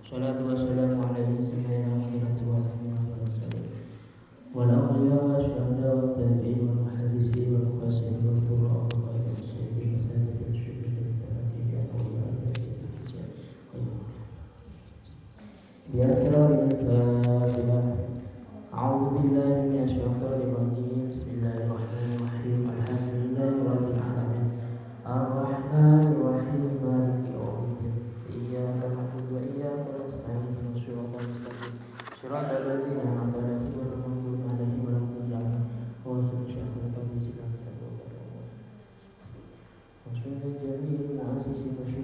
Salatu wassalamu alaihi sayyidina Muhammadin wa alihi wa sahbihi wal awliya wa syuhada wa tabi'in wal muhaddisin wal mufassirin wal qurra wa qaidul sayyidin sayyidin syuhada tabi'in awliya Bismillahirrahmanirrahim. A'udzu billahi minasy syaithanir rajim. Bismillahirrahmanirrahim. Alhamdulillahirabbil alamin. Ar-Rahmanir Rahim. Maliki yaumiddin. Iyyaka na'budu wa iyyaka nasta'in. Shiratal mustaqim. Shiratal ladzina an'amta 'alaihim ghairil maghdubi 'alaihim waladdallin. Al-Fatihah. A'udzu billahi minasy syaithanir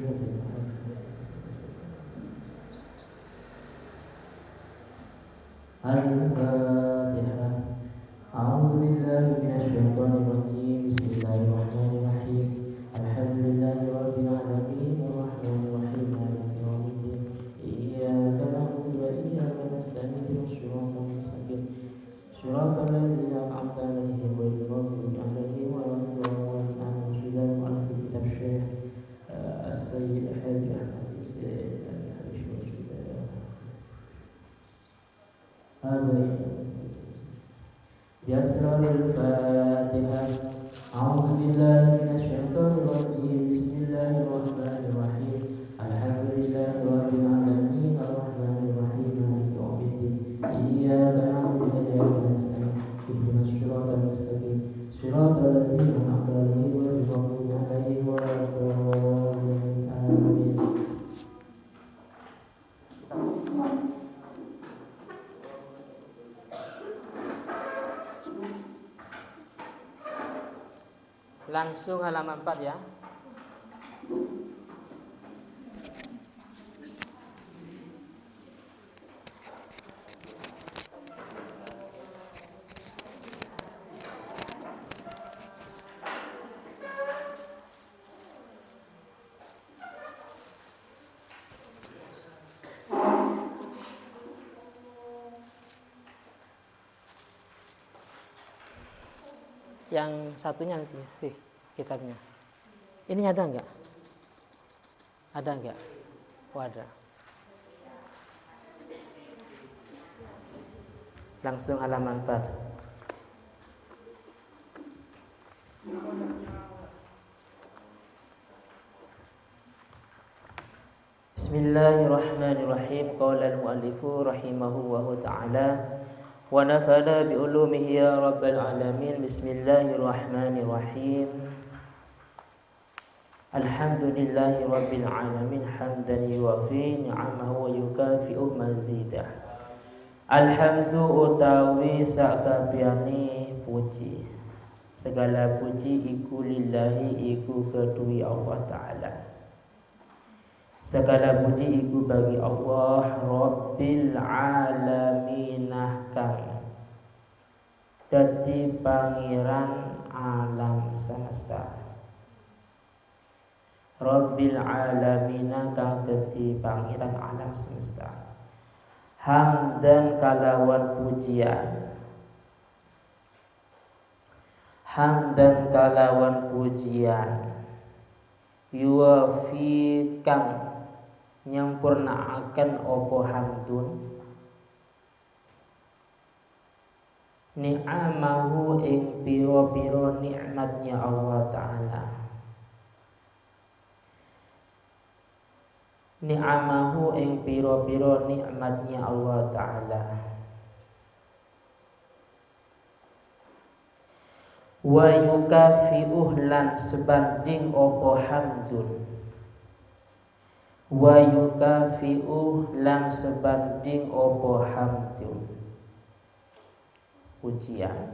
rajim. Bismillahirrahmanirrahim. Alhamdulillahirabbil alamin. Ar-Rahmanir Rahim. Maliki yaumiddin. Iyyaka na'budu wa iyyaka nasta'in. Shiratal mustaqim. Shiratal ladzina an'amta 'alaihim ghairil maghdubi 'alaihim waladdallin. Amin. Al-Kitab Syekh As-Sayyid Hadi Ahmad Sayyid Biasraril Fatihah. A'udzu billahi minasy syaithanir rajim. Bismillahirrahmanirrahim. Alhamdulillahirabbil alamin. Ar-Rahmanir Rahim. Maliki yaumiddin. Iyyaka na'budu wa iyyaka nasta'in. Ihdinas siratal mustaqim. Siratal ladzina an'amta 'alaihim ghairil maghdubi 'alaihim waladdallin. Amin. Langsung halaman 4 ya. Yang satunya nanti kitabnya. Ini ada enggak? Ada enggak? Oh, ada. Langsung halaman 4. Bismillahirrahmanirrahim. Qala al-muallifu rahimahullahu ta'ala wa nafa'ana bi ulumihi ya rabbal alamin. Bismillahirrahmanirrahim. Alhamdulillahi rabbil alamin hamdan yuwafi ni'amahu wa yukafi'u mazidah. Alhamdu utawi sakabehane puji. Segala puji iku lillahi iku kedue Allah taala. Segala puji iku bagi Allah Rabbil alamin kang dadi pangeran alam semesta. Rabbil alamin kang dadi pangeran alam semesta. Hamdan kalawan pujian. Hamdan kalawan pujian. Yuwafi kang nyampurnaaken apa hamdun ni'amahu ing pira-pira nikmatnya Allah taala. Ni'amahu ing pira-pira nikmatnya Allah taala. Wa yukafi'uh lan sebanding apa hamdun. Wa yukafi'uh lan sebanding apa hamdun. Pujian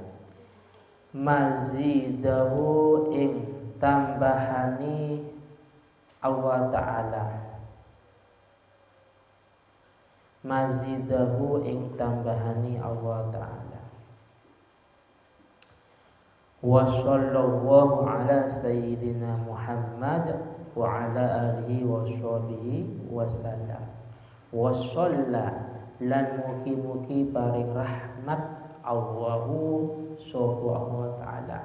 mazidahu ing tambahani Allah taala. Mazidahu ing tambahani Allah taala. Wa sallallahu ala sayyidina Muhammad wa ala alihi wa sahbihi wa sallam. Wa shalla lan mugi-mugi paring rahmat Allahu sapa Allah taala.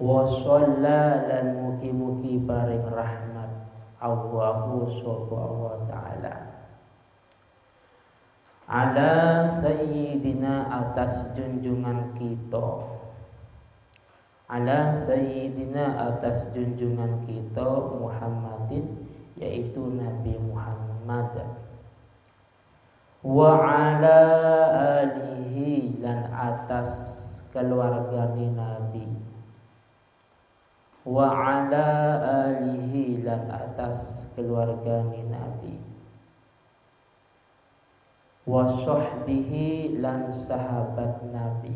Wa shalla lan mugi-mugi paring rahmat Allahu sapa Allah taala. ala sayyidina atas junjungan kita, ala sayyidina atas junjungan kita Muhammadin yaitu Nabi Muhammad, wa ala alihi lan atas keluargane Nabi, wa ala alihi lan atas keluargane Nabi, wa sahbihi lan sahabat Nabi,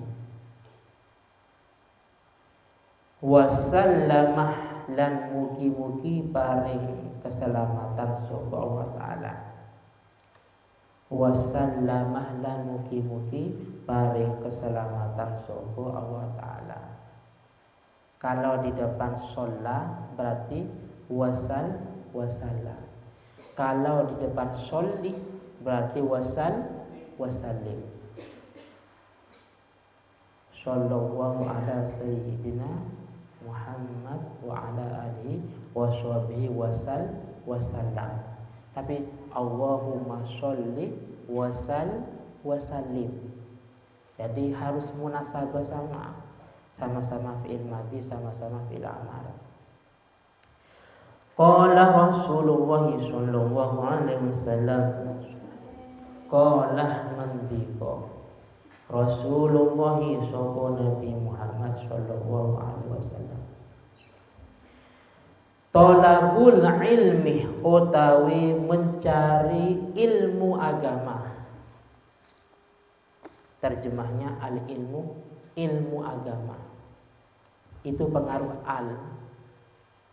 wa sallamah lan mugi-mugi paring keselamatan sapa Allah taala, wa sallamah lan mugi-mugi paring keselamatan sapa Allah taala. Kalau di depan sholat berarti wasallam. Kalau di depan sholli berarti wasallim. Sallallahu ala sayyidina Muhammad wa ala alihi wa sahbihi wasallam. Tapi Allahumma sholli wasallim. Jadi harus munasabah sama-sama fi'il madhi, sama-sama fi'il amar. Qala Rasulullah sallallahu alaihi wasallam, qala mandika Rasulullah sapa Nabi Muhammad sallallahu alaihi wasallam, talabul ilmi utawi mencari ilmu agama. Terjemahnya al ilmu agama. Itu pengaruh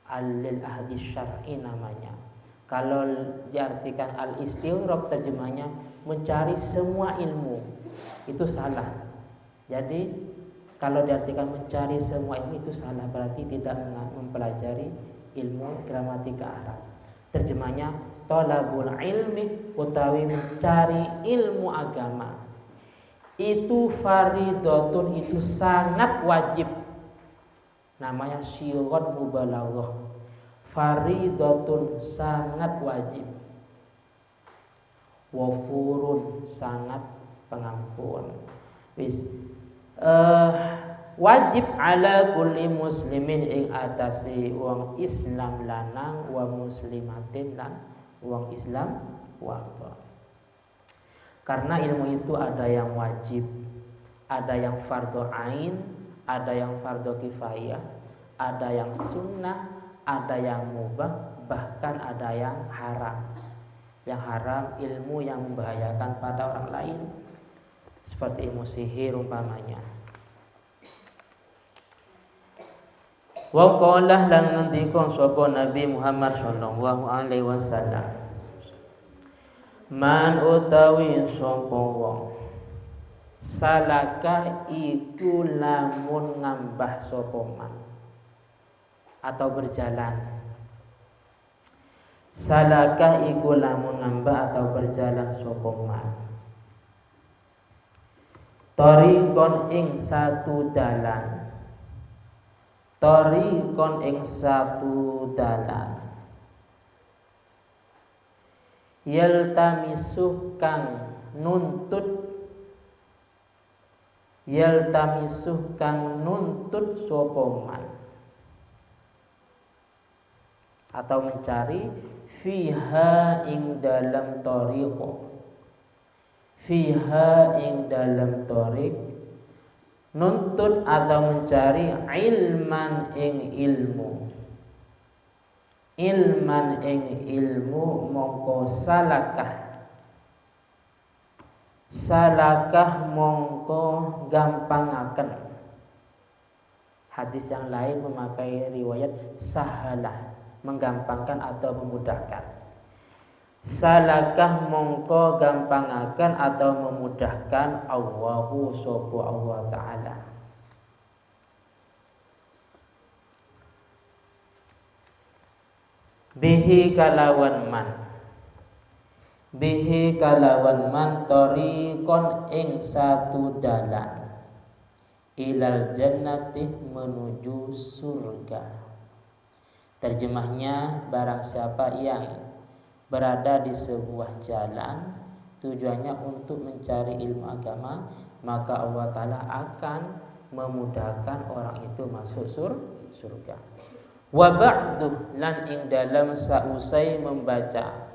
al-lil ahdi syar'i namanya. Kalau diartikan al-istighraq terjemahnya mencari semua ilmu. Itu salah. Jadi kalau diartikan mencari semua ilmu itu salah, berarti tidak mempelajari ilmu gramatika Arab. Terjemahnya talabul ilmi utawi mencari ilmu agama. Itu faridatun, itu sangat wajib. Namanya syighah mubalaghah. Faridatun sangat wajib. Wafurun sangat pengampun. Wajib ala kulli muslimin ing atase wong Islam lanang wa muslimatin lan wong Islam wadon. Karena ilmu itu ada yang wajib, ada yang fardhu ain, ada yang fardhu kifayah, ada yang sunnah, ada yang mubah, bahkan ada yang haram. Yang haram ilmu yang membahayakan pada orang lain, seperti ilmu sihir umpamanya. Wa qala lan ngendika sapa Nabi Muhammad sallallahu alaihi wasallam, man utawi sapa wong salaka iku lamun ngambah sapa man atau berjalan. Salaka iku lamun ngambah atau berjalan sapa man tariqon ing satu dalan, tariqon ing satu dalan, yaltamisuh kang nuntut, yaltamisuh kang nuntut sapa man atau mencari fiha ing dalam tariq, fiha ing dalam tariq, nuntut atau mencari ilman ing ilmu, ilman ing ilmu, mongko salakah, salakah mongko gampangaken. Hadis yang lain memakai riwayat sahalah, menggampangkan atau memudahkan. Salakah mongko gampangaken atau memudahkan Allahu sapa Allah taala. Bihi kalawan man, bihi kalawan man tariqon ing satu dalan, ilal jannati menuju surga. Terjemahnya barang siapa yang berada di sebuah jalan tujuannya untuk mencari ilmu agama, maka Allah Ta'ala akan memudahkan orang itu masuk surga. Wa ba'du lan ing dalam sausai membaca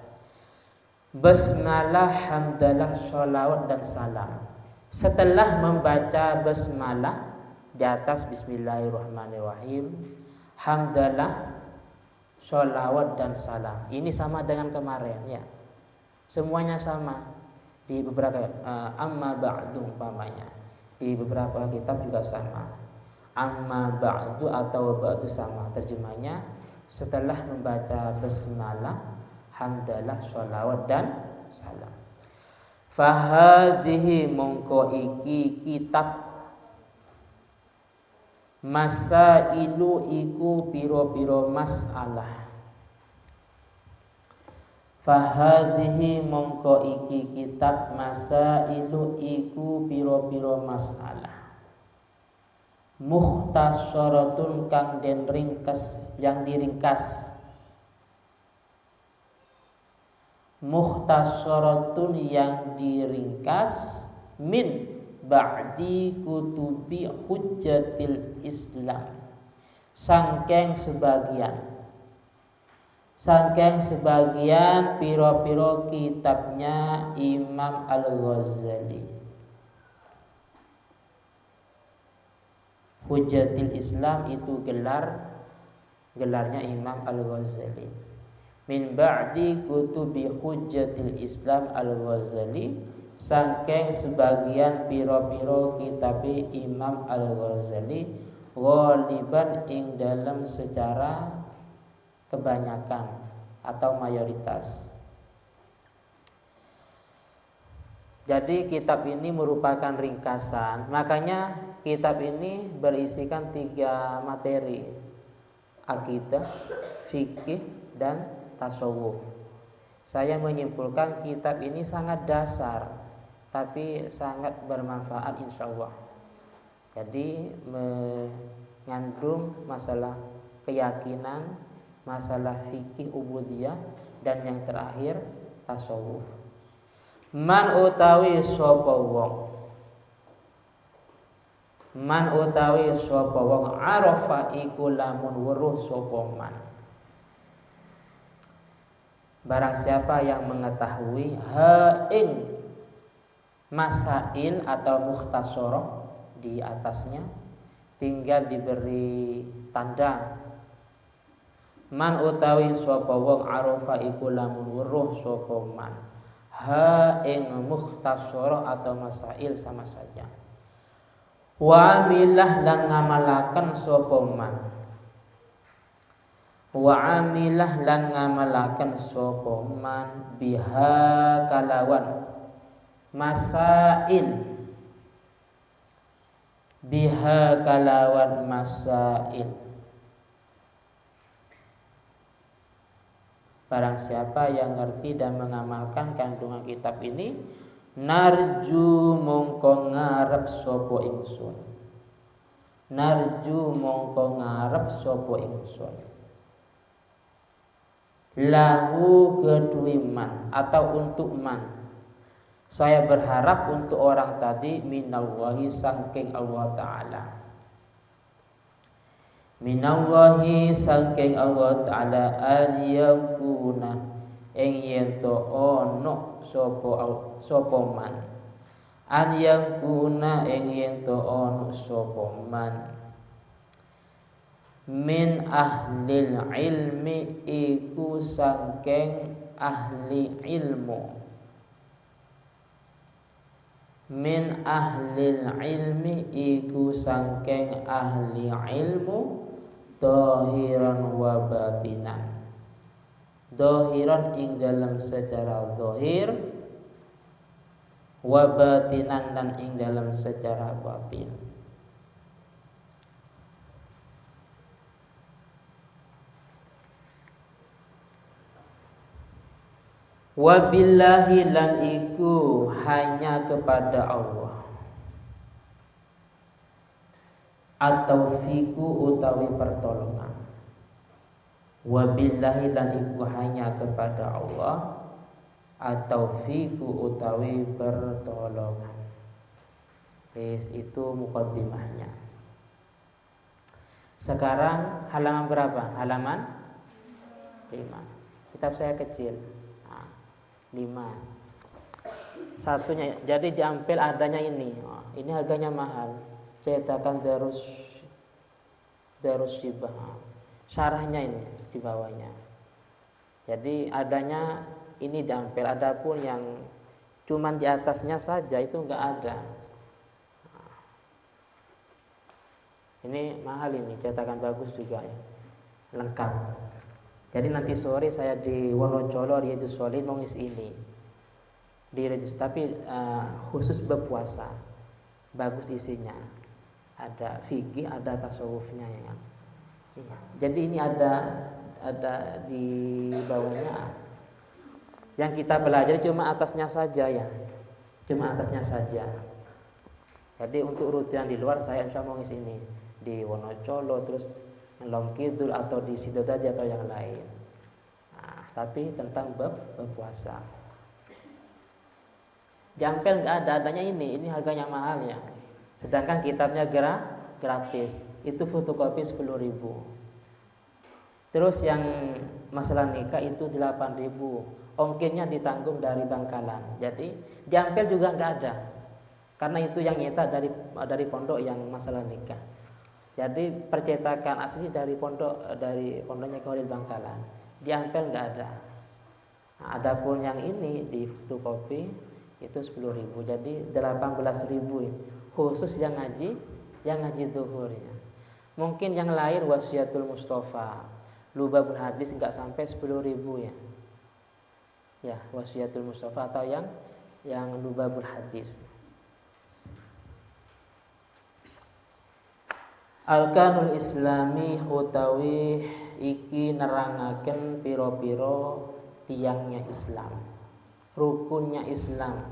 basmalah, hamdalah, sholawat dan salam. Setelah membaca basmalah di atas bismillahirrahmanirrahim, hamdalah, sholawat dan salam. Ini sama dengan kemarin ya. Semuanya sama di beberapa amma ba'du umpamanya. Di beberapa kitab juga sama. Amma ba'du atau ba'du sama. Terjemahnya setelah membaca basmalah, hamdalah, sholawat dan salam. Fahadhihi mongko iki kitab masailu iku piro-piro masalah. Fahadhihi mongko iki kitab masailu iku piro-piro masalah. Mukhtasaratun kang den ringkas, yang diringkas. Mukhtasaratun yang diringkas min ba'di kutubi hujjatil Islam. Sangkeng sebagian piro-piro kitabnya Imam Al-Ghazali. Hujjatil Islam itu gelarnya Imam Al-Ghazali. Min ba'di kutubi hujjatil Islam Al-Ghazali, sangkeng sebagian piro-piro kitab Imam Al-Ghazali, ghaliban ing dalam secara kebanyakan atau mayoritas. Jadi kitab ini merupakan ringkasan. Makanya kitab ini berisikan 3 materi: akidah, fikih, dan tasawuf. Saya menyimpulkan kitab ini sangat dasar, tapi sangat bermanfaat insyaallah. Jadi mengandung masalah keyakinan, masalah fikih ubudiyah, dan yang terakhir tasawuf. Man utawi sapa wong arafa iku lamun weruh sapa man. Barang siapa yang mengetahui ing masail atau mukhtasarah, di atasnya tinggal diberi tanda. Man utawi sapa wong arafa iku lamun weruh sapa man ing mukhtasarah atau masail sama saja. Wa amilah lan ngamalaken sapa man. Wa amilah lan ngamalaken sapa man biha kalawan masail. Biha kalawan masail. Barang siapa yang ngerti dan mengamalkan kandungan kitab ini, narju mongko ngarep sapa ingsun. Narju mongko ngarep sapa ingsun. Lahu kedui man atau untuk man. Saya berharap untuk orang tadi minallahi saking Allah Ta'ala. Minallahi saking Allah Ta'ala an yakuna ing yen to ono sapa man. An yakuna ing yen to ono sapa man. Min ahlil ilmi iku saking ahli ilmu. Min ahlil ilmi iku saking ahli ilmu. Zahiran wa batinan. Zahiran ing dalam secara zahir, wa batinan dan ing dalam secara batin. Wabillahi lan iku hanya kepada Allah. At-taufiqu utawi pertolongan. Wabillahi lan iku hanya kepada Allah. At-taufiqu utawi pertolongan. Itu mukaddimahnya. Sekarang halaman berapa? Halaman 5. Kitab saya kecil. 5. Satunya, jadi diambil adanya ini. Ini harganya mahal. Cetakan Darus Shibah. Syarahnya ini di bawahnya. Jadi adanya ini diambil. Adapun yang cuman di atasnya saja itu enggak ada. Ini mahal ini, cetakan bagus juga ya. Lengkap. Jadi nanti sore saya di Wonocolo Riyadhus Shalihin nulis ini. Tapi khusus berpuasa. Bagus isinya. Ada fikih, ada tasawufnya ya kan. Iya. Jadi ini ada di bawahnya. Yang kita belajar cuma atasnya saja ya. Cuma atasnya saja. Jadi untuk rute yang di luar saya insya Allah nulis ini. Di Wonocolo, terus Lom Kidul atau di Sidoarjo atau yang lain. Tapi tentang berpuasa. Jampel nggak ada, adanya ini harganya mahal ya. Sedangkan kitabnya gratis. Itu fotokopi 10.000. Terus yang masalah nikah itu 8.000. Ongkirnya ditanggung dari Bangkalan. Jadi Jampel juga nggak ada. Karena itu yang nyata dari pondok yang masalah nikah. Jadi percetakan asli dari pondoknya Khalil Bangkalan. Di Ampel nggak ada. Adapun yang ini di fotokopi itu 10.000. Jadi 18.000 khusus yang ngaji zuhurnya. Mungkin yang lain Wasiatul Mustafa, Lubabul Hadis nggak sampai 10.000 ya. Ya, Wasiatul Mustafa atau yang Lubabul Hadis. Arkanul Islami utawi iki nerangaken piro-piro tiangnya Islam, rukunnya Islam.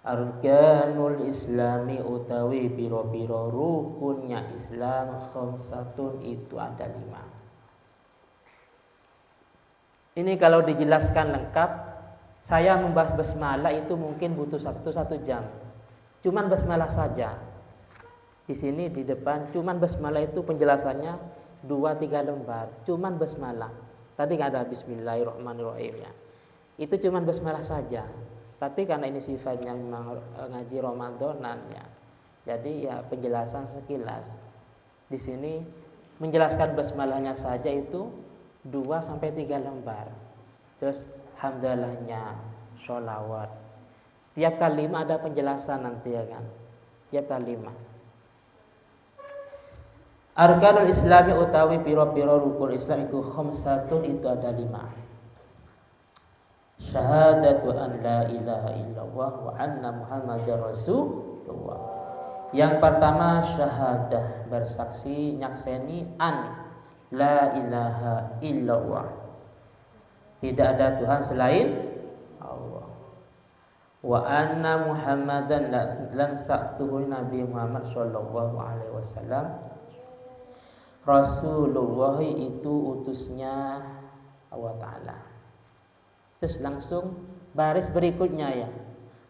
Arkanul Islami utawi piro-piro rukunnya Islam khamsatun itu ada 5. Ini kalau dijelaskan lengkap, saya membahas basmalah itu mungkin butuh 1 jam. Cuman basmalah saja. Di sini di depan cuman basmalah itu penjelasannya 2-3 lembar. Cuman basmalah. Tadi nggak ada Bismillahirrahmanirrahim ya. Itu cuman basmalah saja. Tapi karena ini sifatnya memang ngaji Ramadanan ya. Jadi ya penjelasan sekilas. Di sini menjelaskan basmalahnya saja itu 2-3 lembar. Terus hamdalahnya, sholawat. Tiap kalimat ada penjelasan nanti ya kan. Tiap kalimat. Arkanul Islami utawi piro-piro rukun Islam itu khamsatun itu ada 5. Syahadatu an la ilaha illallah wa anna Muhammadar Rasulullah. Yang pertama syahadah, bersaksi nyakseni an la ilaha illallah. Tidak ada Tuhan selain Allah. Wa anna Muhammadan lan sa'tuhu Nabi Muhammad sallallahu alaihi wasallam Rasulullah itu utusnya Allah Ta'ala. Terus langsung baris berikutnya ya.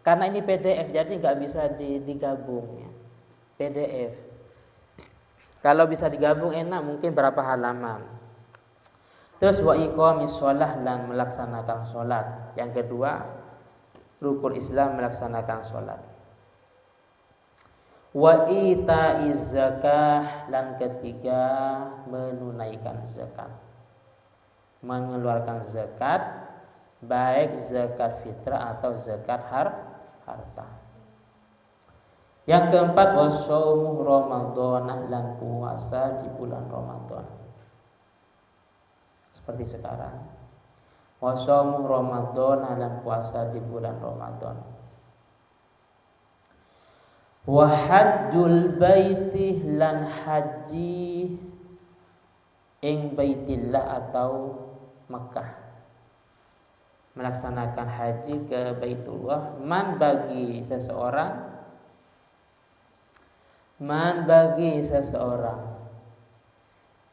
Karena ini PDF jadi nggak bisa digabung ya. PDF. Kalau bisa digabung enak mungkin berapa halaman. Terus wa iqamis shalah dan melaksanakan sholat. Yang kedua rukun Islam melaksanakan sholat. Wa ita'iz zakah dan ketiga menunaikan zakat, mengeluarkan zakat baik zakat fitrah atau zakat harta. Yang keempat wasaumu Ramadan dan puasa di bulan Ramadan. Seperti sekarang wasaumu Ramadan dan puasa di bulan Ramadan. Wa hajjul baiti lan haji ing baitillah atau Mekah, melaksanakan haji ke Baitullah bagi seseorang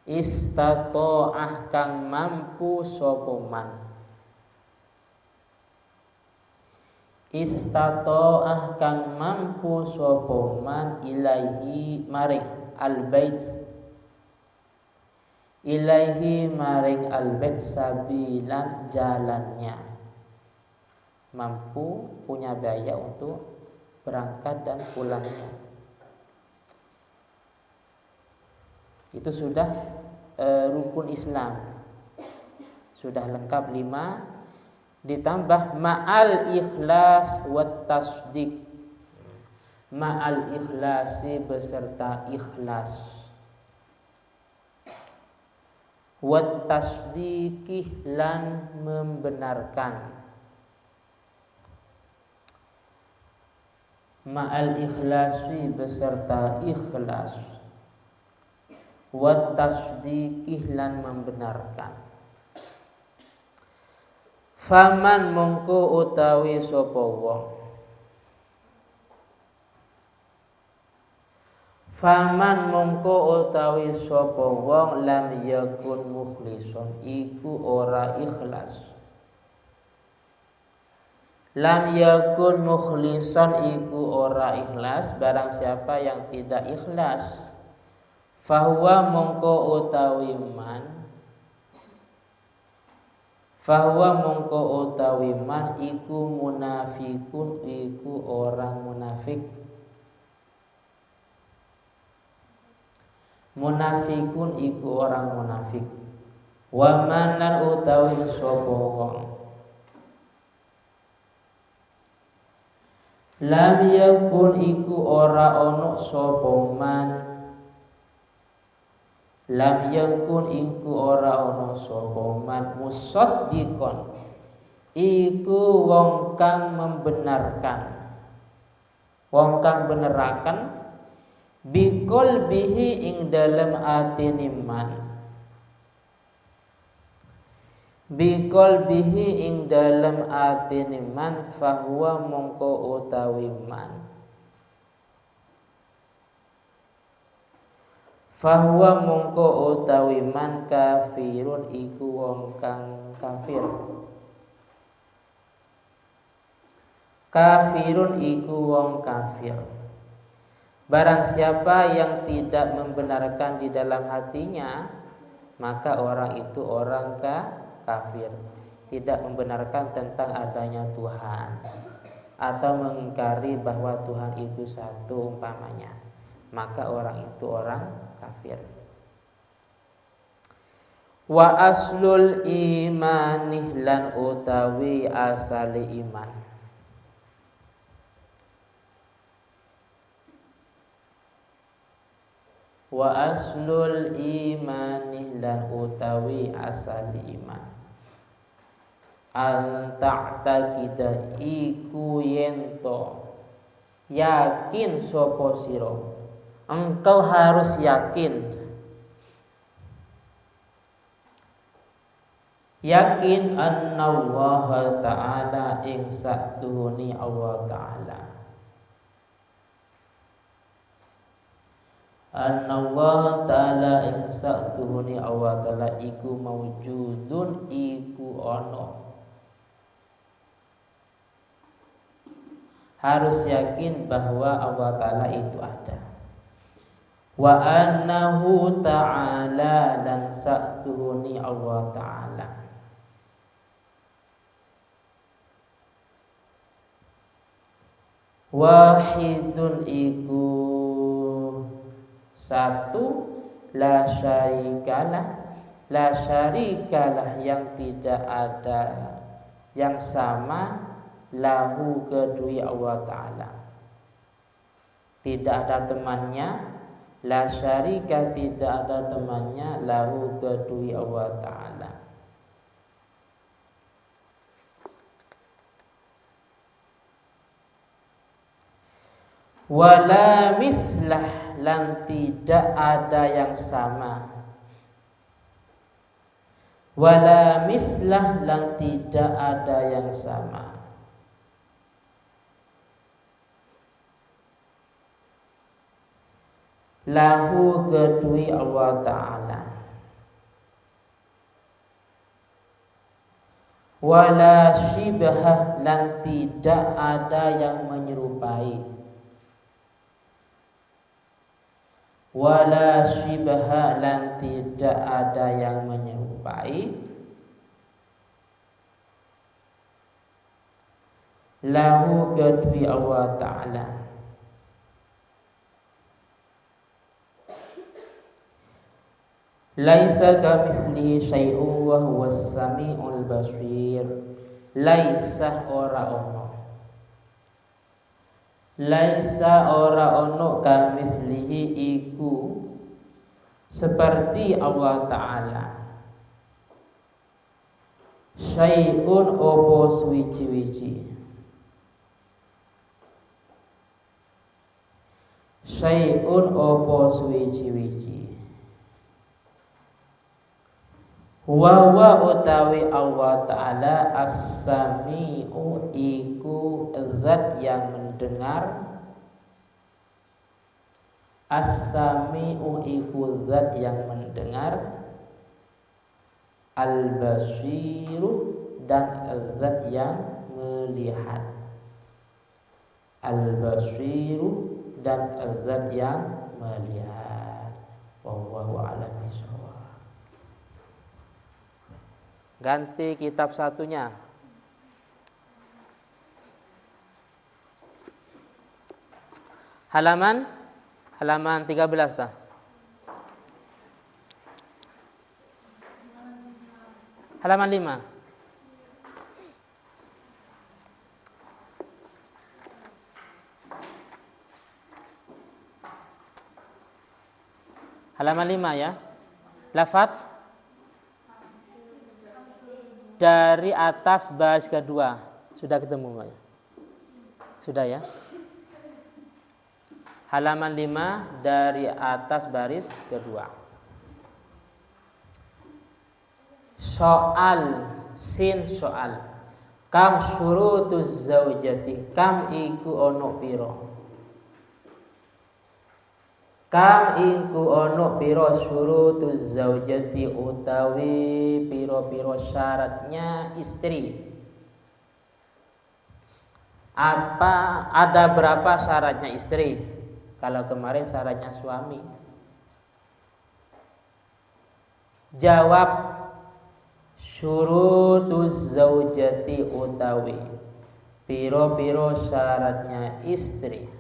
istata'ah kang mampu sapa man Istata'ah kang mampu sapa man ilaihi maring albait, ilaihi maring albait sabilan jalannya, mampu punya biaya untuk berangkat dan pulangnya. Itu sudah rukun Islam, sudah lengkap 5, ditambah ma'al ikhlas wat tasdik, ma'al ikhlasi beserta ikhlas, wat tasdikih lan membenarkan, ma'al ikhlasi beserta ikhlas, wat tasdikih lan membenarkan. Faman mongko utawi sapa wong, faman mongko utawi sapa wong lam yakun mukhlison iku ora ikhlas, lam yakun mukhlison iku ora ikhlas, barang siapa yang tidak ikhlas, fahuwa mongko utawi man, fahuwa mongko utawi man iku munafikun iku orang munafik, munafikun iku orang munafik. Wa man lan utawi sapa wong lam yakun iku ora ono sapa man, lam yakun iku ora ono sapa man musaddiqon iku wong kang membenarkan, wong kang beneraken bikol bihi ing dalem atine man, bikol bihi ing dalem atine man, fahuwa mongko utawi man, fahuwa mongko utawi man kafirun iku wong kang kafir, kafirun iku wong kafir. Barang siapa yang tidak membenarkan di dalam hatinya, maka orang itu orang kafir, tidak membenarkan tentang adanya Tuhan atau mengingkari bahwa Tuhan itu satu umpamanya, maka orang itu orang kafir. Wa aslul imanih lan utawi asali iman, wa aslul imanih lan utawi asali iman, an ta'taqida iku yento yakin sapa sira, engkau harus yakin, yakin annallaha ta'ala ing satuhuni Allah ta'ala, annallaha ta'ala ing satuhuni Allah ta'ala iku maujudun iku ono, harus yakin bahwa Allah ta'ala itu ada. Wa annahu ta'ala dan satuhuni Allah ta'ala wahidun iku satu, la syarikalah, la syarikalah yang tidak ada yang sama, lahu kedui Allah ta'ala, tidak ada temannya, la syarika tidak ada temannya, lahu kedui Allah ta'ala. Wala mislah lan tidak ada yang sama, wala mislah lan tidak ada yang sama, lahu kedui Allah ta'ala. Wala syibah, dan tidak ada yang menyerupai. Wala syibah, dan tidak ada yang menyerupai. Lahu kedui Allah Ta'ala. Laisa kamitslihi syai'un wa huwas samiul basir. Laisa ora ono. Laisa ora ono kamitslihi iku seperti Allah Ta'ala. Syai'un opo suwiji-wiji. Syai'un opo suwiji-wiji. Wa utawi Allah Ta'ala as-sami'u iku zat yang mendengar. As-sami'u iku zat yang mendengar. Al-basiru dan zat yang melihat. Al-basiru dan zat yang melihat. Wallahu a'lam bishawab. Ganti kitab satunya. Halaman 13 tah. Halaman 5. Halaman 5 ya. Lafaz dari atas baris kedua. Sudah ketemu Pak? Sudah ya? Halaman 5 dari atas baris kedua. Soal sin soal. Kam syurutuz zaujati. Kam iku ono piro. Kam iku ono piro syurutuz zaujati utawi piro-piro syaratnya istri. Ada berapa syaratnya istri? Kalau kemarin syaratnya suami. Jawab, syurutuz zaujati utawi piro-piro syaratnya istri.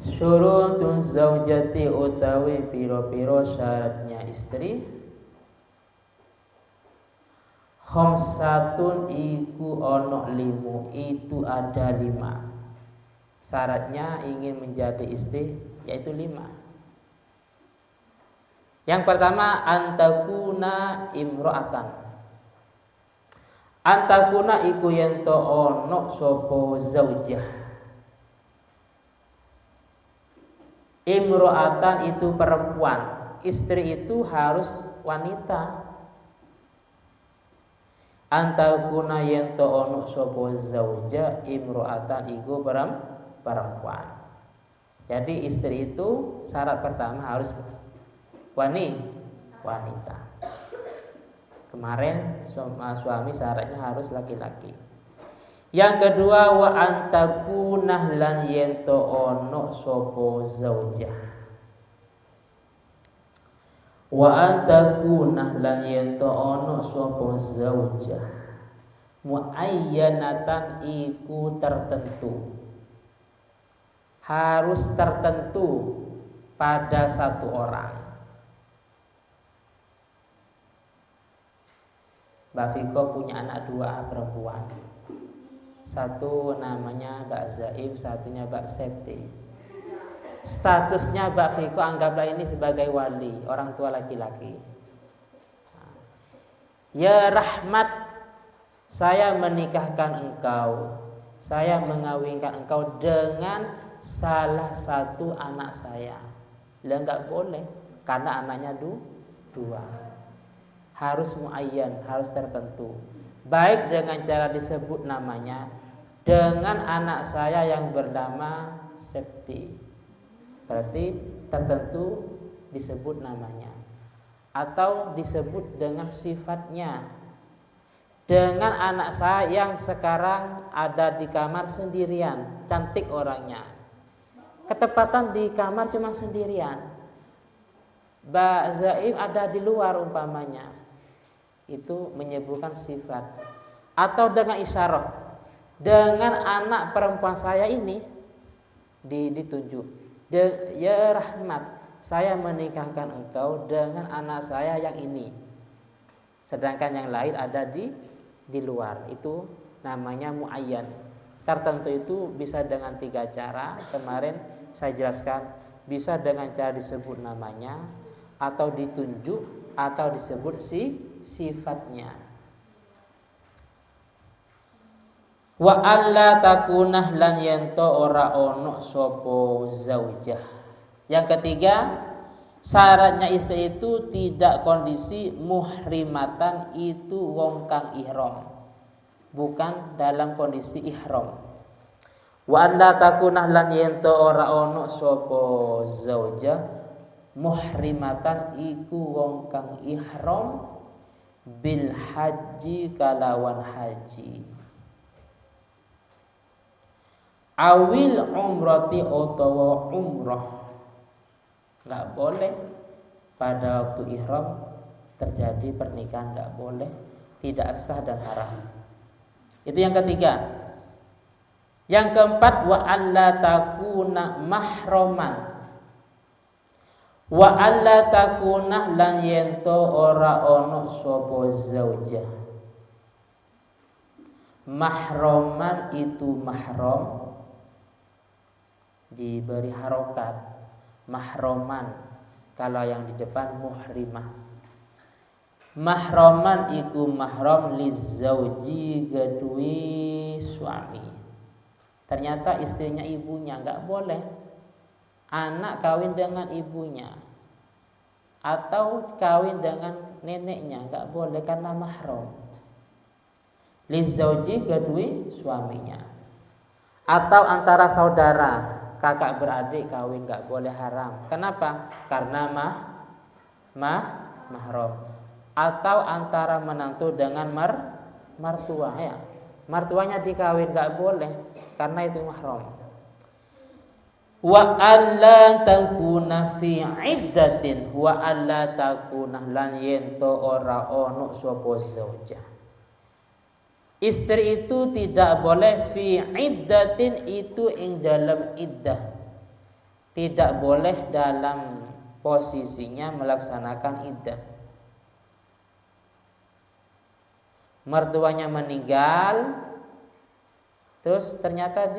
Syurutuz zaujati utawi piro-piro syaratnya istri. Khamsatun iku ono limu, itu ada 5. Syaratnya ingin menjadi istri yaitu 5. Yang pertama, antakuna imro'atan. Antakuna iku yento ono sopo zaujah. Imro'atan itu perempuan, istri itu harus wanita. Antakuna yento ono sopo zauja imro'atan iku perempuan. Jadi istri itu syarat pertama harus wanita. Kemarin suami syaratnya harus laki-laki. Yang kedua, wa antakunah lan yento ono sopo zaujah. Wa antakunah lan yento ono sopo zaujah. Muayyanatan iku tertentu. Harus tertentu pada satu orang. Mbak Fiko punya anak 2 perempuan. Satu namanya Mbak Zaim, satunya Mbak Septi. Statusnya Mbak Fiko anggaplah ini sebagai wali, orang tua laki-laki. Ya Rahmat, saya menikahkan engkau, saya mengawinkan engkau dengan salah satu anak saya. Lah enggak boleh, karena anaknya 2. Harus muayyan, harus tertentu. Baik dengan cara disebut namanya, dengan anak saya yang bernama Septi, berarti tertentu disebut namanya. atau disebut dengan sifatnya. Dengan anak saya yang sekarang ada di kamar sendirian, cantik orangnya, ketepatan di kamar cuma sendirian, Mbak Zaim ada di luar umpamanya, itu menyebutkan sifat. Atau dengan isyarah, dengan anak perempuan saya ini ditunjuk, ya Rahmat, saya menikahkan engkau dengan anak saya yang ini, sedangkan yang lain ada di luar. Itu namanya muayyan. Tertentu itu bisa dengan 3 cara. Kemarin saya jelaskan, bisa dengan cara disebut namanya, atau ditunjuk, atau disebut sifatnya. Wa alla takunah lan yento ora ono sopo zaujah. Yang ketiga, syaratnya istri itu tidak kondisi muhrimatan, itu wong kang ihram, bukan dalam kondisi ihram. Wa anda takunah lan yento ora ono sopo zauja muhrimatan iku wong kang ihram bil haji kalawan haji, awil umrati utawa umrah. Nggak boleh pada waktu ihram terjadi pernikahan, nggak boleh, tidak sah dan haram. Itu yang ketiga. Yang keempat, wa alla takuna mahroman, wa alla takuna lan yento ora ono sopo zaujah. Mahroman itu mahram diberi harokat, mahroman. Kalau yang di depan muhrimah. Mahroman iku mahram lizauji gadui suami. Ternyata istrinya ibunya, nggak boleh anak kawin dengan ibunya atau kawin dengan neneknya, nggak boleh karena mahram. Lizauji gadui suaminya. Atau antara saudara, kakak beradik kawin, nggak boleh, haram. Kenapa? Karena mahram. Atau antara menantu dengan mertua, ya, mertuanya dikawin, nggak boleh karena itu mahram. Wa alla takuna fi iddatin, wa alla takuna lan yento ora ono sapa zaujah. Istri itu tidak boleh fi iddatin, itu ing dalam iddah, tidak boleh dalam posisinya melaksanakan iddah. Mertuanya meninggal, terus ternyata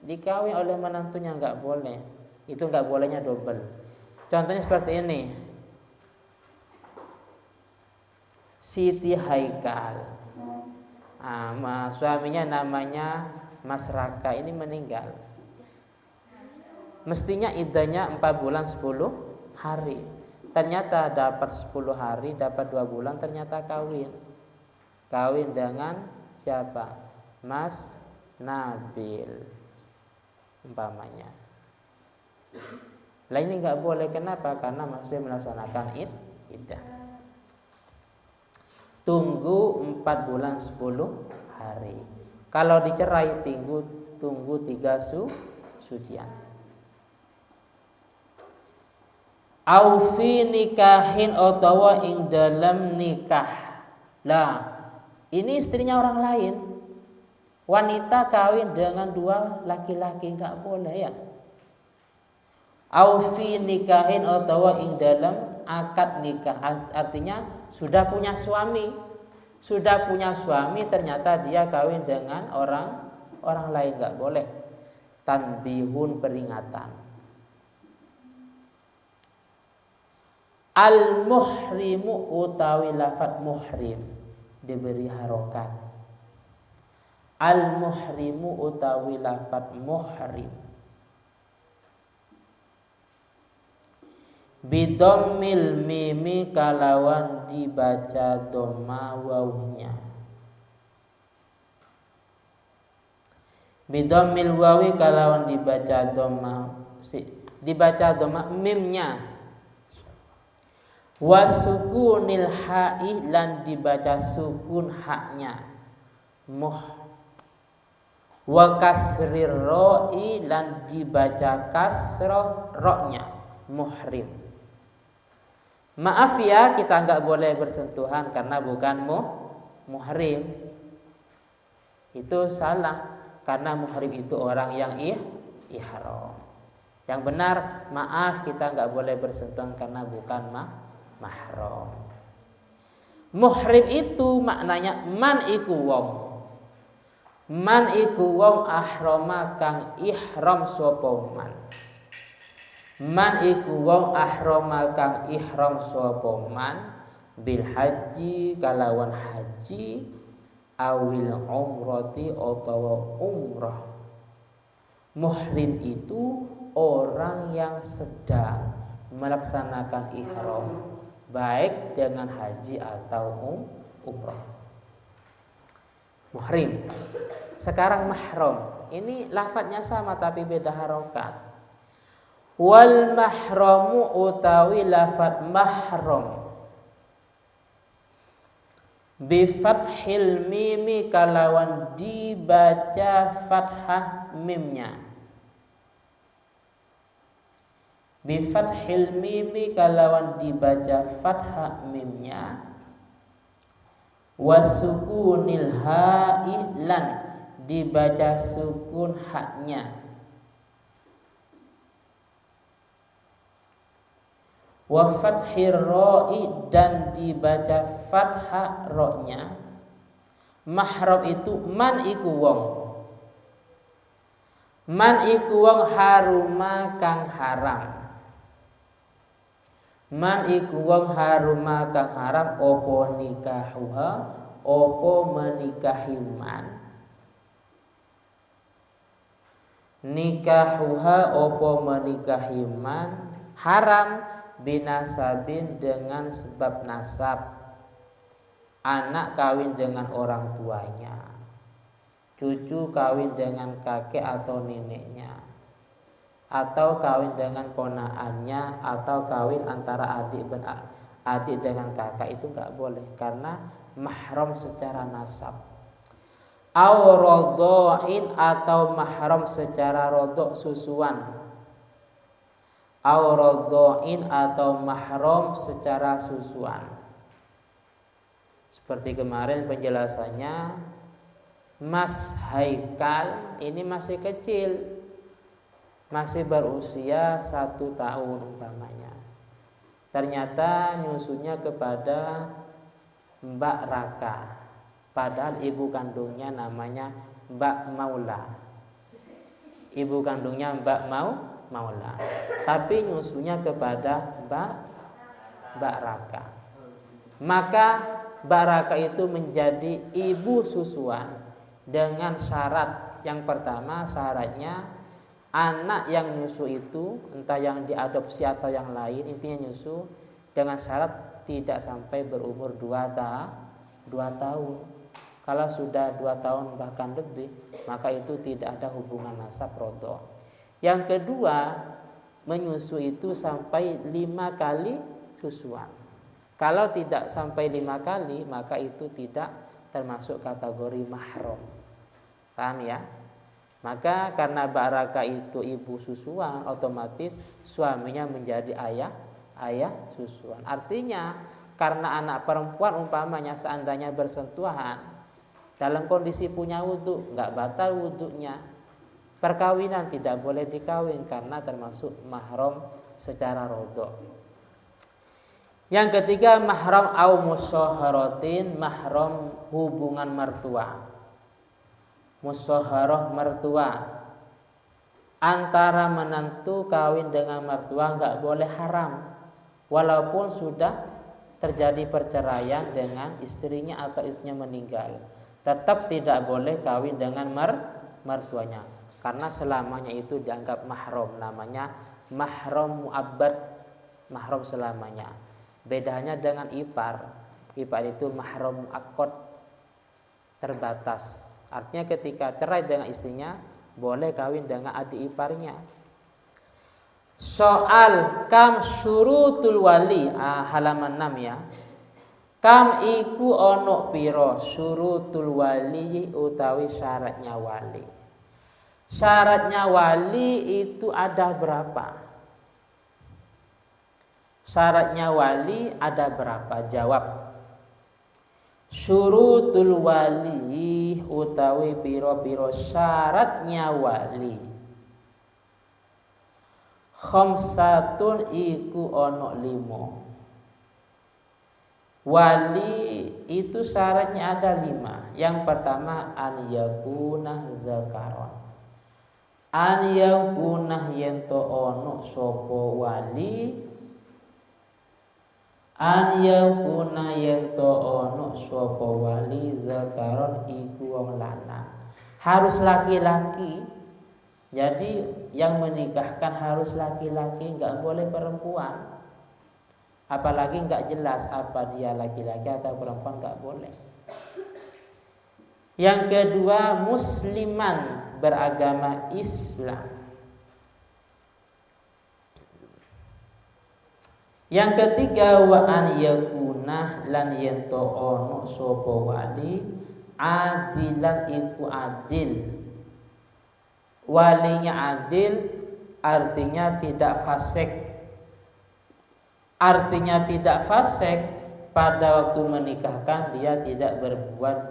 dikawin oleh menantunya, nggak boleh. Itu nggak bolehnya double. Contohnya seperti ini. Siti Haikal, suaminya namanya Mas Raka, ini meninggal. Mestinya iddahnya 4 bulan 10 hari. Ternyata dapat 10 hari, dapat 2 bulan, ternyata kawin dengan siapa? Mas Nabil umpamanya. Lah ini nggak boleh. Kenapa? Karena masih melaksanakan iddah. Tunggu 4 bulan 10 hari. Kalau dicerai tunggu 3 sucian. Aufi nikahin utawa ing dalam nikah. Lah, ini istrinya orang lain. Wanita kawin dengan 2 laki-laki, nggak boleh, ya. Aufi nikahin utawa ing dalam akad nikah, artinya sudah punya suami. Sudah punya suami, ternyata dia kawin dengan orang lain, nggak boleh. Tanbihun, peringatan. Al muhrimu utawi lafadz muhrim diberi harokat. Al muhrimu utawi lafadz muhrim bidommil mimi kalawan dibaca dhamma wawunya. Bidommil wawi kalawan dibaca dhamma mimnya. Wa sukunil ha'i lan dibaca sukun haknya muh. Wa kasrir ro'i lan dibaca kasroh roknya muhrim. Maaf ya, kita nggak boleh bersentuhan karena bukan muhrim. Itu salah, karena muhrim itu orang yang ihram. Yang benar, maaf, kita nggak boleh bersentuhan karena bukan mahram. Muhrim itu maknanya man iku wong. Man iku wong ahrama kang ihram sapa man. Man iku wong ahrama kang ihram sapa man bil haji kalawan haji awil umrati utawa umrah. Muhrim itu orang yang sedang melaksanakan ihram baik dengan haji atau umrah. Muhrim. Sekarang mahram. Ini lafadznya sama tapi beda harokat. Wal mahramu utawi lafadz mahram bi fathil mimi kalawan dibaca fathah mimnya. Bi fathil mimi kalawan dibaca fathah mimnya. Wasukunil ha'i lan dibaca sukun haknya. Wa fathir ro'i dan dibaca fathah ro'nya. Mahram itu man iku wong. Man iku wong haruma kang haram. Man iku wong haruma kang haram opo nikahuha opo menikahi man. Nikahuha opo menikahi man haram binasabin dengan sebab nasab. Anak kawin dengan orang tuanya, cucu kawin dengan kakek atau neneknya, atau kawin dengan ponaannya, atau kawin antara adik dengan kakak, itu nggak boleh karena mahram secara nasab. Au rodho'in atau mahram secara rodho susuan. Au rodho'in atau mahram secara susuan. Seperti kemarin penjelasannya, Mas Haikal ini masih kecil, masih berusia 1 tahun umpamanya. Ternyata nyusunya kepada Mbak Raka, padahal ibu kandungnya namanya Mbak Maula. Ibu kandungnya Mbak Maula, tapi nyusunya kepada Mbak Raka. Maka Mbak Raka itu menjadi ibu susuan dengan syarat. Yang pertama, syaratnya anak yang nyusu itu, entah yang diadopsi atau yang lain, intinya nyusu dengan syarat tidak sampai berumur 2 tahun. Kalau sudah 2 tahun bahkan lebih, maka itu tidak ada hubungan nasab rodho. Yang kedua, menyusu itu sampai 5 kali susuan. Kalau tidak sampai 5 kali, maka itu tidak termasuk kategori mahram. Paham ya? Maka karena Mbak Raka itu ibu susuan, otomatis suaminya menjadi ayah susuan. Artinya karena anak perempuan umpamanya seandainya bersentuhan dalam kondisi punya wudhu, nggak batal wudhunya. Perkawinan tidak boleh dikawin karena termasuk mahram secara rodho. Yang ketiga, mahram au musyaharatin, mahram hubungan mertua. Musyaharah mertua, antara menantu kawin dengan mertua nggak boleh haram, walaupun sudah terjadi perceraian dengan istrinya atau istrinya meninggal, tetap tidak boleh kawin dengan mertuanya, karena selamanya itu dianggap mahram, namanya mahram mu'abbad, mahram selamanya. Bedanya dengan ipar itu mahram mu'akkad, terbatas. Artinya ketika cerai dengan istrinya boleh kawin dengan adik iparnya. Soal kam syurutul wali, halaman 6 ya. Kam iku ono piro syurutul wali utawi syaratnya wali. Syaratnya wali itu ada berapa? Syaratnya wali ada berapa? Jawab. Syurutul wali utawi piro-piro syaratnya wali. Khamsatun iku ono 5. Wali itu syaratnya ada 5. Yang pertama an yakuna zakaron. An yakuna yento ono sopo wali. An yakuna yento ono sopo wali zakaron iku wong lanang. Harus laki-laki. Jadi yang menikahkan harus laki-laki, nggak boleh perempuan. Apalagi nggak jelas apa dia laki-laki atau perempuan, nggak boleh. Yang kedua musliman, beragama Islam. Yang ketiga wa an yakunah lan yento ono sopo wali adilan iku adil. Walinya adil artinya tidak fasik. Artinya tidak fasik pada waktu menikahkan dia tidak berbuat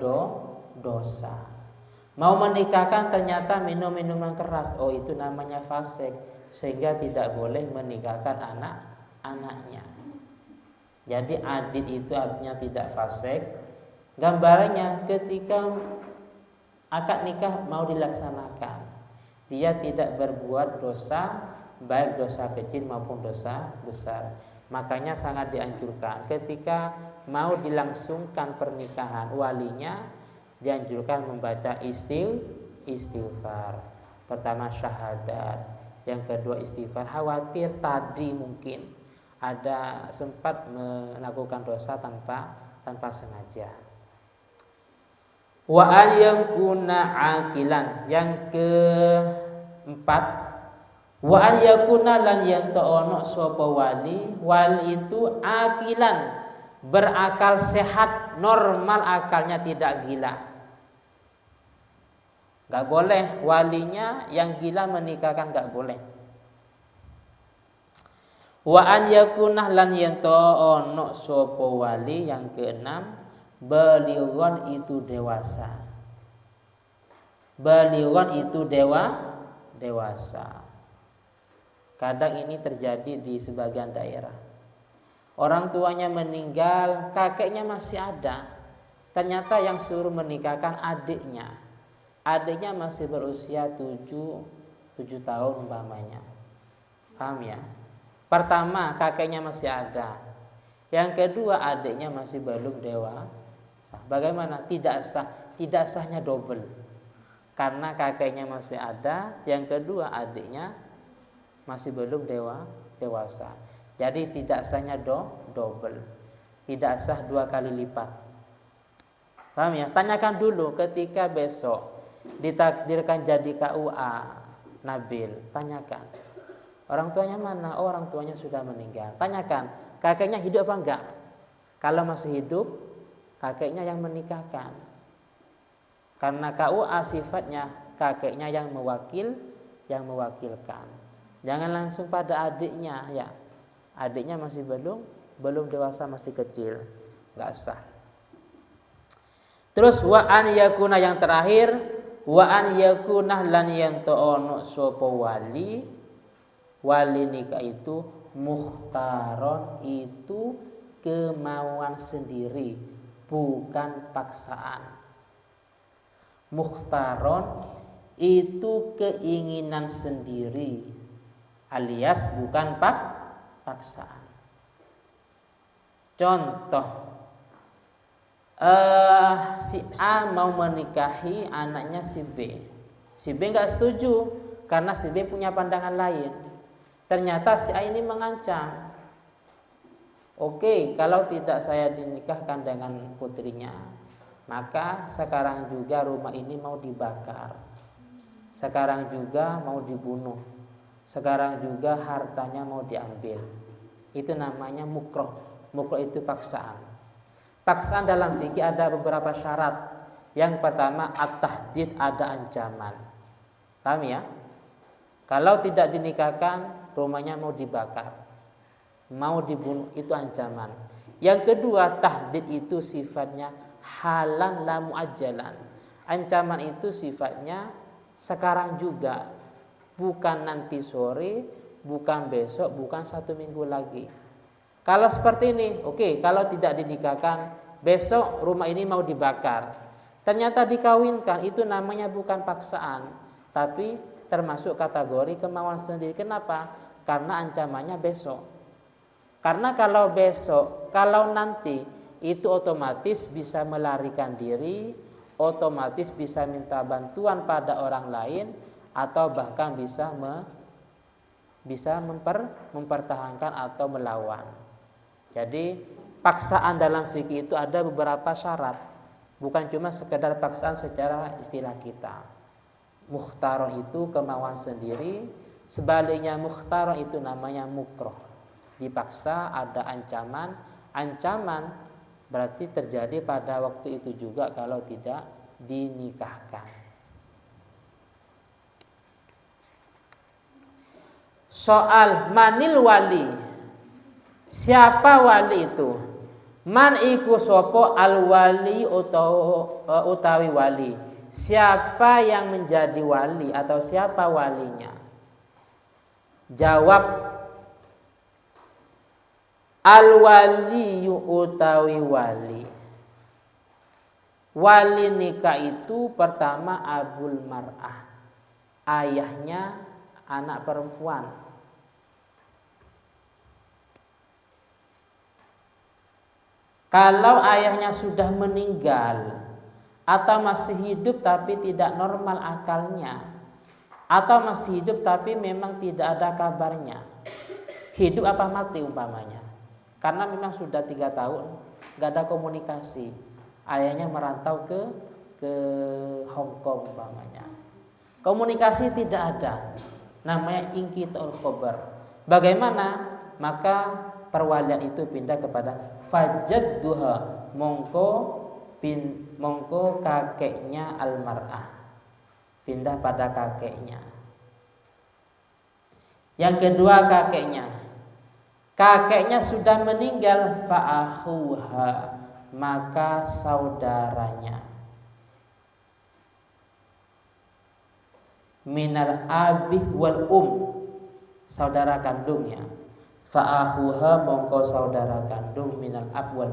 dosa. Mau menikahkan ternyata minum minuman keras, oh itu namanya fasik, sehingga tidak boleh menikahkan anak-anaknya. Jadi adil itu artinya tidak fasik. Gambarannya ketika akad nikah mau dilaksanakan, dia tidak berbuat dosa, baik dosa kecil maupun dosa besar. Makanya sangat dianjurkan ketika mau dilangsungkan pernikahan, walinya dianjurkan membaca istighfar. Pertama syahadat, yang kedua istighfar. Khawatir tadi mungkin ada sempat melakukan dosa tanpa sengaja. Wa an yakuna aqilan. Yang keempat, wa an yakuna lan yanto ono sapa wali itu aqilan, berakal sehat, normal akalnya, tidak gila. Gak boleh walinya yang gila menikahkan, gak boleh. Wa an yakuna lan yanto ono sapa wali, yang keenam, balighan itu dewasa. Balighan itu dewasa. Kadang ini terjadi di sebagian daerah. Orang tuanya meninggal, kakeknya masih ada. Ternyata yang suruh menikahkan adiknya. Adiknya masih berusia 7 tahun umpamanya. Paham ya? Pertama, kakeknya masih ada. Yang kedua, adiknya masih belum dewasa. Bagaimana? Tidak sahnya double. Karena kakeknya masih ada, yang kedua adiknya masih belum dewasa. Jadi tidak sahnya double. Tidak sah 2 kali lipat. Paham ya? Tanyakan dulu ketika besok ditakdirkan jadi KUA Nabil, tanyakan. Orang tuanya mana? Oh, orang tuanya sudah meninggal. Tanyakan, kakeknya hidup apa enggak? Kalau masih hidup, kakeknya yang menikahkan. Karena KUA sifatnya kakeknya yang mewakilkan. Jangan langsung pada adiknya ya. Adiknya masih belum dewasa, masih kecil. Enggak sah. Terus wa an yakuna, yang terakhir, wa an yakuna lan yanto ono sapa wali nikah itu mukhtaron, itu kemauan sendiri, bukan paksaan. Mukhtaron itu keinginan sendiri, alias bukan paksaan. Contoh, si A mau menikahi anaknya si B. Si B nggak setuju karena si B punya pandangan lain. Ternyata si A ini mengancam, oke, kalau tidak saya dinikahkan dengan putrinya, maka sekarang juga rumah ini mau dibakar. Sekarang juga mau dibunuh. sekarang juga hartanya mau diambil. Itu namanya mukroh. Mukroh itu paksaan. Paksaan dalam fikih ada beberapa syarat. Yang pertama at-tahdid, ada ancaman. Paham ya? Kalau tidak dinikahkan, rumahnya mau dibakar, mau dibunuh, itu ancaman. Yang kedua, tahdid itu sifatnya halan la muajjalan. Ancaman itu sifatnya sekarang juga, bukan nanti sore, bukan besok, bukan 1 minggu lagi. Kalau seperti ini, oke, kalau tidak dinikahkan, besok rumah ini mau dibakar. Ternyata dikawinkan, itu namanya bukan paksaan, tapi termasuk kategori kemauan sendiri. Kenapa? Karena ancamannya besok. Karena kalau besok, kalau nanti, itu otomatis bisa melarikan diri, otomatis bisa minta bantuan pada orang lain, atau bahkan bisa mempertahankan atau melawan. Jadi paksaan dalam fikih itu ada beberapa syarat. Bukan cuma sekedar paksaan secara istilah kita. Mukhtaron itu kemauan sendiri, sebaliknya mukhtaron itu namanya mukroh. Dipaksa, ada ancaman. Ancaman berarti terjadi pada waktu itu juga kalau tidak dinikahkan. Soal manil wali, siapa wali itu? Man iku sopo al wali utawi wali. Siapa yang menjadi wali atau siapa walinya? Jawab, al wali utawi wali. Wali nikah itu pertama abul mar'ah, ayahnya anak perempuan. Kalau ayahnya sudah meninggal atau masih hidup tapi tidak normal akalnya, atau masih hidup tapi memang tidak ada kabarnya, hidup apa mati umpamanya, karena memang sudah 3 tahun gak ada komunikasi, ayahnya merantau ke Hong Kong umpamanya, komunikasi tidak ada, namanya ingkitaul khobar. Bagaimana? Maka perwalian itu pindah kepada fajadduha, mongko kakeknya almar'ah, pindah pada kakeknya. Yang kedua kakeknya sudah meninggal, fa'akhuha, maka saudaranya. Minal abih wal saudara kandungnya. Fa'akhuha, mongko saudara kandung, minal ab wal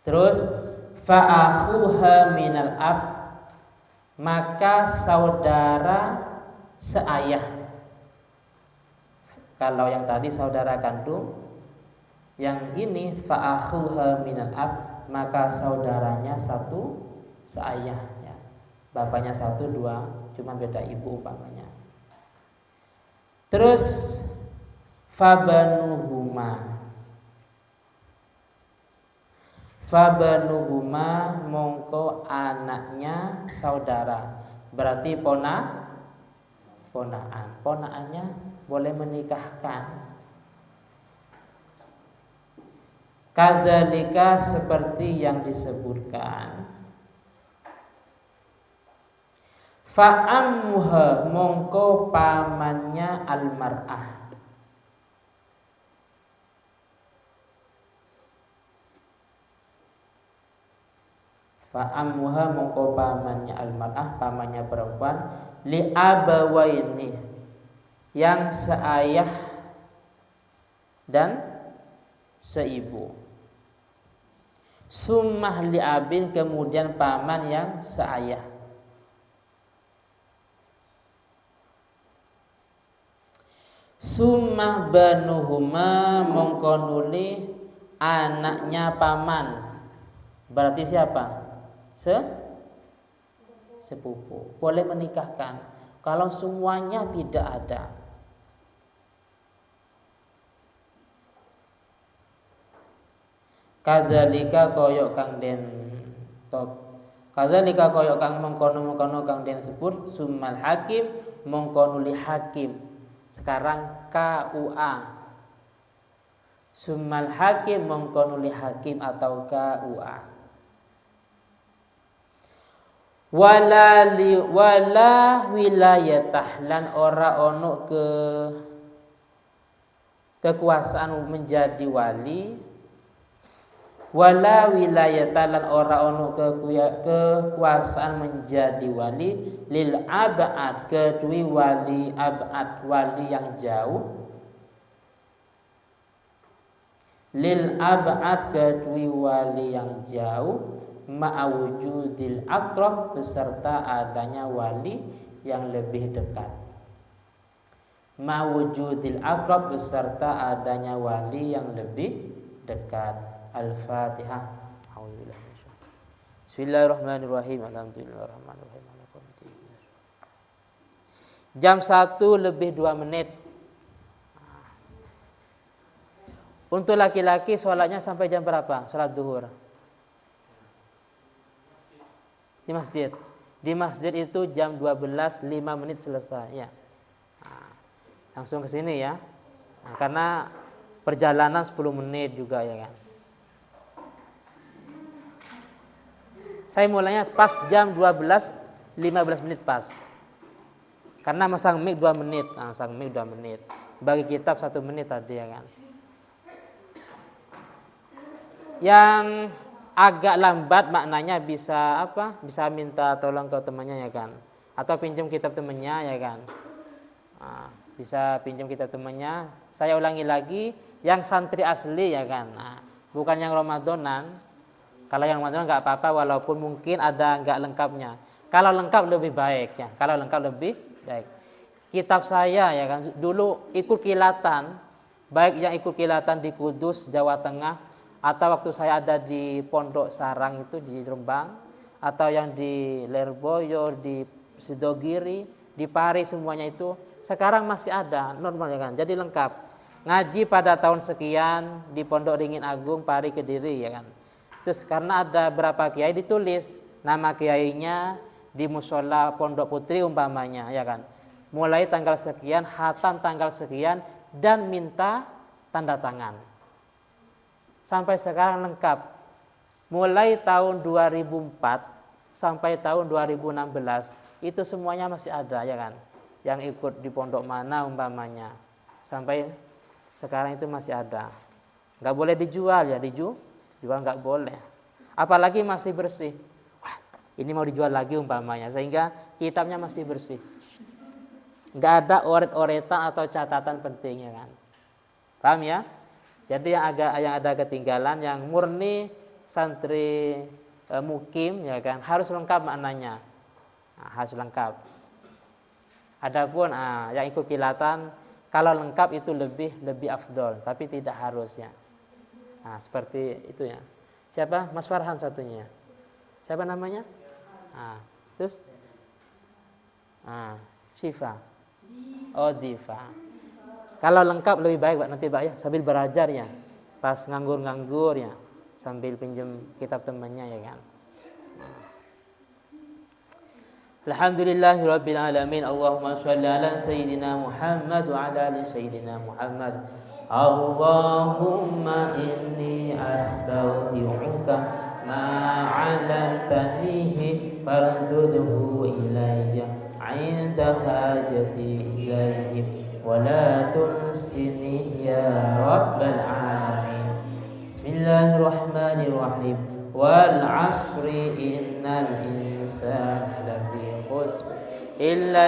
Terus fa'akhuha minal ab, maka saudara seayah. Kalau yang tadi saudara kandung, yang ini fa'akhuha minal ab, maka saudaranya satu seayah ya. Bapaknya 1, 2, cuma beda ibu umpamanya. Terus fabanuhuma, mongko anaknya saudara, berarti ponaannya boleh menikahkan. Kadzalika, seperti yang disebutkan. Fa'ammuha, mongko pamannya almar'ah. Fa'ammuha, mongko pamannya almar'ah, pamannya perempuan, li abawaini, yang seayah dan seibu. Summah li abin, kemudian paman yang seayah. Summah banuhuma, mongko nuli anaknya paman. Berarti siapa? Sepupu. Boleh menikahkan kalau semuanya tidak ada. Kadzalika koyok kang den Kadzalika kaya kang mengkono-mengkono kang den sebut summal hakim mongko nuli hakim. Sekarang KUA. Summal hakim mongko nuli hakim atau KUA. Wala wilayatah lan ora ono kekuasaan menjadi wali, wala wilayatah lan ora ono kekuasaan menjadi wali lil abad kedui wali abad wali yang jauh, lil abad kedui wali yang jauh ma'awujudil akrab beserta adanya wali yang lebih dekat. Ma'awujudil akrab beserta adanya wali yang lebih dekat. Al-Fatihah. Bismillahirrahmanirrahim. Alhamdulillahirrahmanirrahim. Jam 1 lebih 2 menit. Untuk laki-laki sholatnya sampai jam berapa? Sholat duhur di masjid. Di masjid itu jam 12 5 menit selesai ya. Langsung ke sini ya. Karena perjalanan 10 menit juga ya kan. Saya mulainya pas jam 12 15 menit pas. Karena masang mic 2 menit. Masang mic 2 menit. Bagi kitab 1 menit tadi ya kan. Yang agak lambat maknanya bisa apa? Bisa minta tolong ke temannya ya kan, atau pinjam kitab temannya ya kan. Bisa pinjam kitab temannya. Saya ulangi lagi, yang santri asli ya kan. Bukan yang Ramadanan. Kalau yang Ramadan nggak apa-apa, walaupun mungkin ada nggak lengkapnya. Kalau lengkap lebih baik ya. Kalau lengkap lebih baik. Kitab saya ya kan dulu ikut kilatan, baik yang ikut kilatan di Kudus, Jawa Tengah, atau waktu saya ada di Pondok Sarang itu di Rembang, atau yang di Lerboyo, di Sidogiri, di Pari, semuanya itu sekarang masih ada normal ya kan. Jadi lengkap. Ngaji pada tahun sekian di Pondok Ringin Agung, Pari, Kediri ya kan. Terus karena ada berapa kiai ditulis nama kiainya di musola Pondok Putri umpamanya ya kan. Mulai tanggal sekian, khatam tanggal sekian, dan minta tanda tangan. Sampai sekarang lengkap. Mulai tahun 2004 sampai tahun 2016 itu semuanya masih ada ya kan. Yang ikut di pondok mana umpamanya. Sampai sekarang itu masih ada. Nggak boleh dijual ya, dijual nggak boleh. Apalagi masih bersih. Wah, ini mau dijual lagi umpamanya, sehingga kitabnya masih bersih. Nggak ada oret-oretan atau catatan penting ya kan. Paham ya? Jadi yang ada ketinggalan, yang murni santri mukim ya kan, harus lengkap maknanya. Harus lengkap. Adapun yang ikut kilatan, kalau lengkap itu lebih afdol, tapi tidak harus ya. Seperti itu ya. Siapa? Mas Farhan satunya. Siapa namanya? Terus Syifa. Oh, Diva. Kalau lengkap lebih baik Pak, nanti Pak ya, sambil belajar ya. Pas nganggur ya, sambil pinjam kitab temannya ya kan. Alhamdulillahirabbil alamin. Allahumma shalli ala sayyidina Muhammad wa ala ali sayyidina Muhammad. Allahumma inni astaghfiruka ma 'allamtanihi fardudhu ilayya 'inda hajati ilayhi ولا تنسني يا رب العالمين. بسم الله الرحمن الرحيم. والعصر إن الإنسان لفي خسر إلا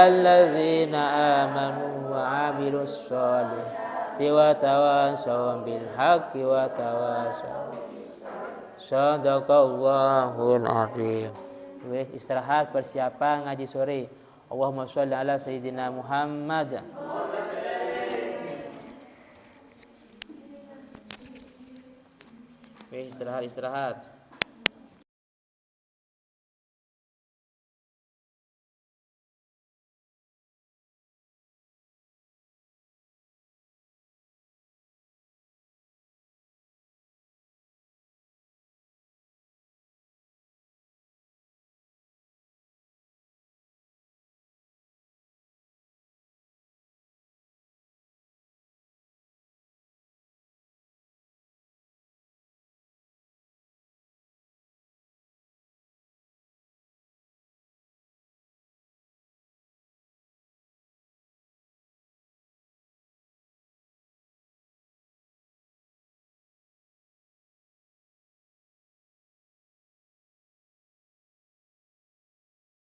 الذين آمنوا وعملوا الصالحات وتواصوا بالحق وتواصوا. Sadaqallahul azim. Istirahat, persiapan ngaji sore. Allahumma sholli ala sayyidina Muhammad. Istirahat.